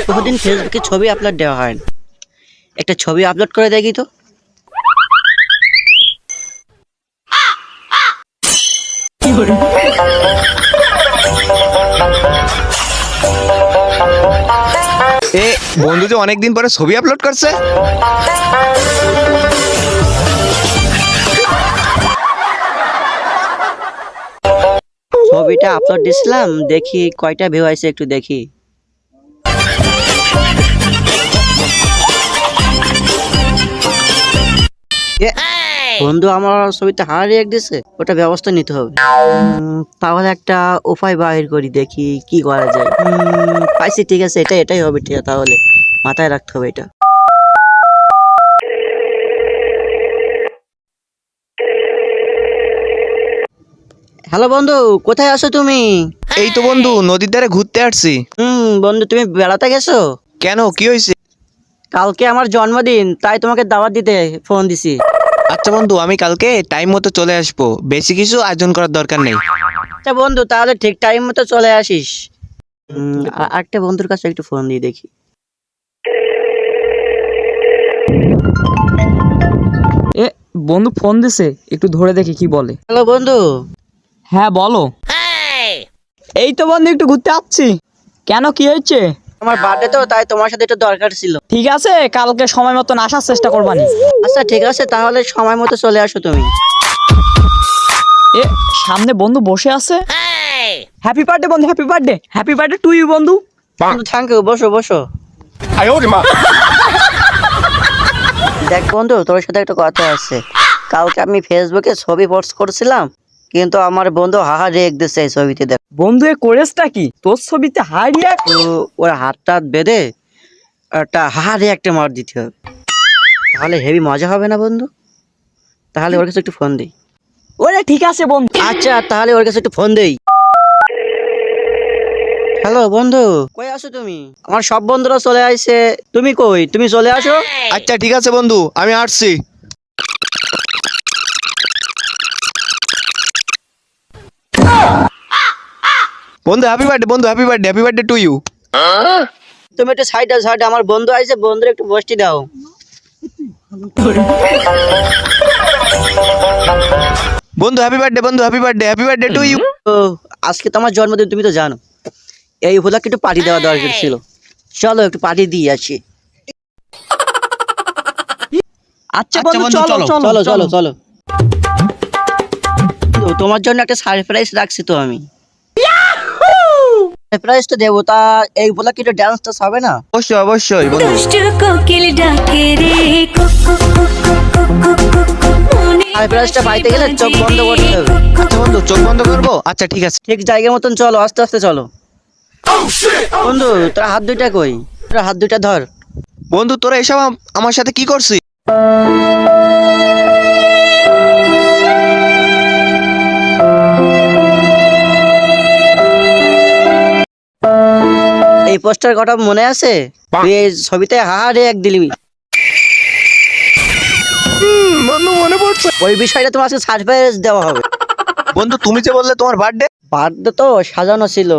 বহুদিন ফেসবুকে ছবি আপলোড দেওয়া হয় না, একটা ছবি আপলোড করে দেখি তো। এ বন্ধু যে অনেকদিন পরে ছবি আপলোড করছে। ছবিটা আপলোড দিছিলাম, দেখি কয়টা ভিউ আইছে একটু দেখি। বন্ধু আমার ছবিতে রিয়েক্ট দিছে, ওটা ব্যবস্থা নিতে হবে। তাহলে একটা উপায় বাহির করি, দেখি কি করা যায়। পাইছি, ঠিক আছে, এটাই হবে। ঠিক আছে, তাহলে মাথায় রাখতে হবে এটা। হ্যালো বন্ধু, কোথায় আছো তুমি? এই তো বন্ধু নদীর ধারে ঘুরতে আসছি। বন্ধু তুমি বেড়াতে গেছো? কেন, কি হয়েছে? কালকে আমার জন্মদিন, তাই তোমাকে দাওয়াত দিতে ফোন দিছি। আচ্ছা বন্ধু, আমি কালকে টাইম মতো চলে আসবো, বেশি কিছু আয়োজন করার দরকার নেই। আচ্ছা বন্ধু, তাহলে ঠিক টাইম মতো চলে আসিস। আরেকটা বন্ধুর কাছে একটু ফোন দিয়ে দেখি। এ বন্ধু ফোন দিছে, একটু ধরে দেখি কি বলে। হ্যালো বন্ধু। হ্যাঁ বলো। এই তো বন্ধু একটু ঘুরতে আসছি। কেন, কি হয়েছে? আমার বার্থডে তো, তাই তোমার সাথে একটু দরকার ছিল। ঠিক আছে, কালকে সময় মতন আসার চেষ্টা করবানি। আচ্ছা ঠিক আছে, তাহলে সময় মতো চলে আসো তুমি। এ সামনে বন্ধু বসে আছে। হ্যাপি বার্থডে বন্ধু, happy birthday, happy birthday to you বন্ধু। থ্যাংক ইউ, বসো বসো। দেখ বন্ধু, তোর সাথে একটা কথা আছে। কালকে আমি ফেসবুকে ছবি পোস্ট করছিলাম, কিন্তু আমার বন্ধু রেখ দিচ্ছে এই ছবিতে। দেখ বন্ধু, এ করেছটা কি? তোর ছবিতে হারিয়ে তো ওর হাতটা বেঁধে একটা একটা মার দিতে হবে, তাহলে হেভি মজা হবে না বন্ধু? তাহলে ওর কাছে একটু ফোন দিই। ওরে ঠিক আছে বন্ধু। আচ্ছা, তাহলে ওর কাছে একটু ফোন দেই। হ্যালো বন্ধু, কই আছো তুমি? আমার সব বন্ধুরা চলে আইছে, তুমি কই? তুমি চলে আসো। আচ্ছা ঠিক আছে বন্ধু, আমি আসছি। বন্ধু হ্যাপি বার্থডে, বন্ধু happy birthday, happy birthday to you. তুমি একটু সাইডে সাইডে, আমার বন্ধু আইছে, বন্ধুর একটু বসতি দাও। বন্ধু হ্যাপি বার্থডে, বন্ধু happy birthday, happy birthday to you. ও, আজকে তো আমার জন্মদিন, তুমি তো জানো। এই উপলক্ষে একটু পার্টি দেওয়া দরকার ছিল। চলো একটু পার্টি দিয়ে আসি। আচ্ছা বন্ধু, চলো চলো চলো চলো চলো। তো তোমার জন্য একটা সারপ্রাইজ রাখছি তো আমি। সারপ্রাইজ তো দেবো, তা এই উপলক্ষে একটু ডান্স টান্স হবে না? অবশ্যই অবশ্যই বন্ধু। সারপ্রাইজটা পাইতে গেলে চোখ বন্ধ করতে হবে। আচ্ছা বন্ধু, চোখ বন্ধ করবো? আচ্ছা ঠিক আছে। ঠিক জায়গা মতন চলো, আস্তে আস্তে চলো। বন্ধু তোর হাত দুইটা কই? তোর হাত দুইটা ধর। বন্ধু তোরা এসব আমার সাথে কি করছিস? এই পোস্টার কথা মনে আছে? তুই এই ছবিতে এক দিলি। বন্ধু মনে পড়ছে। ওই বিষয়টা তোমার আজকে সারপ্রাইজ দেওয়া হবে। বন্ধু তুমি যে বললে তোমার বার্থডে। বার্থডে তো সাজানো ছিল,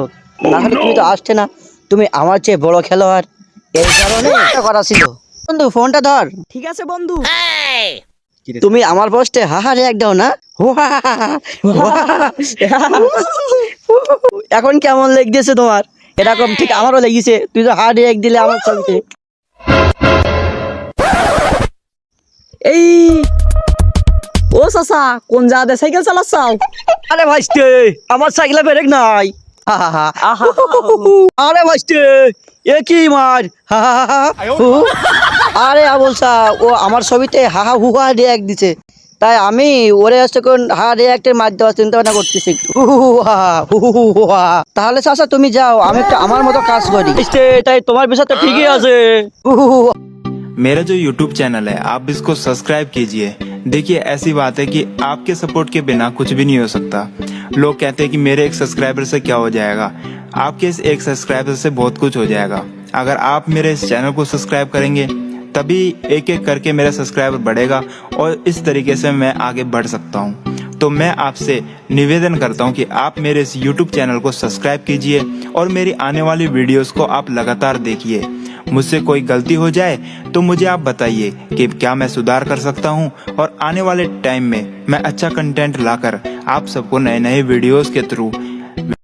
না হলে তুমি তো আসতে না। তুমি আমার চেয়ে বড় খেলোয়াড়, এই কারণে এটা করা ছিল। বন্ধু ফোনটা ধর। ঠিক আছে বন্ধু। তুমি আমার পোস্টে এক দাও না? এখন কেমন লেগেছে তোমার? এরকম ঠিক আমারও লেগেছে, তুই তো এক দিলে আমার ছবিতে। এই ও চাচা, কোন জায়গায় সাইকেল চালাচ্ছাও? আরে ভাইস্তে, আমার সাইকেলে ব্রেক নাই। আরে ভাইস্তে, এ কি মার? আরে আবুলসা, ও আমার ছবিতে রিয়াক্ট দিছে, তাই আমি ওরে কোন রিয়াক্টের মার দেওয়ার চিন্তা ভাবনা করতেছি একটু। তাহলে চাচা তুমি যাও, আমি একটু আমার মতো কাজ করি। তাই তোমার বিষয় তো ঠিকই আছে। मेरा जो YouTube चैनल है आप इसको सब्सक्राइब कीजिए। देखिए ऐसी बात है कि आपके सपोर्ट के बिना कुछ भी नहीं हो सकता। लोग कहते हैं कि मेरे एक सब्सक्राइबर से क्या हो जाएगा। आपके इस एक सब्सक्राइबर से बहुत कुछ हो जाएगा। अगर आप मेरे इस चैनल को सब्सक्राइब करेंगे तभी एक एक करके मेरा सब्सक्राइबर बढ़ेगा और इस तरीके से मैं आगे बढ़ सकता हूँ। तो मैं आपसे निवेदन करता हूं कि आप मेरे इस YouTube चैनल को सब्सक्राइब कीजिए और मेरी आने वाली वीडियोस को आप लगातार देखिए। मुझसे कोई गलती हो जाए तो मुझे आप बताइए कि क्या मैं सुधार कर सकता हूं, और आने वाले टाइम में मैं अच्छा कंटेंट लाकर आप सबको नए नए वीडियोस के थ्रू